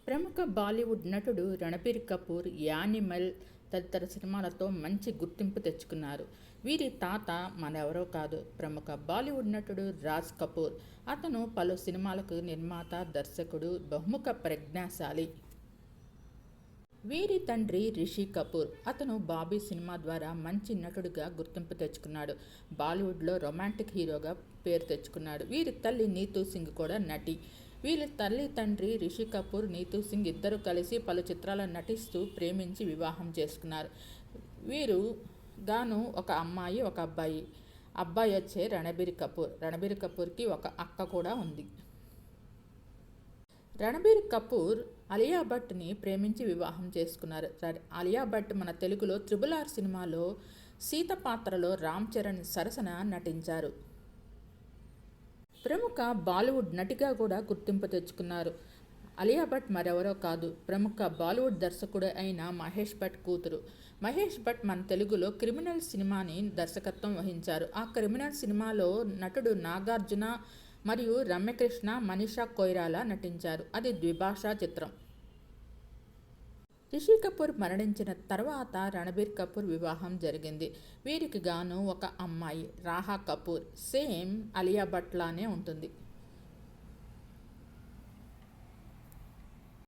ప్రముఖ బాలీవుడ్ నటుడు రణబీర్ కపూర్ యానిమల్ తదితర సినిమాలతో మంచి గుర్తింపు తెచ్చుకున్నారు. వీరి తాత మరెవరో కాదు, ప్రముఖ బాలీవుడ్ నటుడు రాజ్ కపూర్. అతను పలు సినిమాలకు నిర్మాత, దర్శకుడు, బహుముఖ ప్రజ్ఞాశాలి. వీరి తండ్రి రిషి కపూర్. అతను బాబీ సినిమా ద్వారా మంచి నటుడిగా గుర్తింపు తెచ్చుకున్నాడు. బాలీవుడ్లో రొమాంటిక్ హీరోగా పేరు తెచ్చుకున్నాడు. వీరి తల్లి నీతూ సింగ్ కూడా నటి. వీరి తల్లి తండ్రి రిషి కపూర్, నీతూ సింగ్ ఇద్దరు కలిసి పలు చిత్రాలను నటిస్తూ ప్రేమించి వివాహం చేసుకున్నారు. వీరు గాను ఒక అమ్మాయి, ఒక అబ్బాయి. అబ్బాయి వచ్చే రణబీర్ కపూర్. రణబీర్ కపూర్కి ఒక అక్క కూడా ఉంది. రణబీర్ కపూర్ అలియా భట్ని ప్రేమించి వివాహం చేసుకున్నారు. అలియా భట్ మన తెలుగులో RRR సినిమాలో సీత పాత్రలో రామ్ చరణ్ సరసన నటించారు. ప్రముఖ బాలీవుడ్ నటిగా కూడా గుర్తింపు తెచ్చుకున్నారు. అలియా భట్ మరెవరో కాదు, ప్రముఖ బాలీవుడ్ దర్శకుడు అయిన మహేష్ భట్ కూతురు. మహేష్ భట్ మన తెలుగులో క్రిమినల్ సినిమాని దర్శకత్వం వహించారు. ఆ క్రిమినల్ సినిమాలో నటుడు నాగార్జున మరియు రమ్యకృష్ణ, మనీషా కొయిరాలా నటించారు. అది ద్విభాషా చిత్రం. రిషి కపూర్ మరణించిన తర్వాత రణబీర్ కపూర్ వివాహం జరిగింది. వీరికి గాను ఒక అమ్మాయి రాహా కపూర్. సేమ్ అలియా భట్ లానే ఉంటుంది.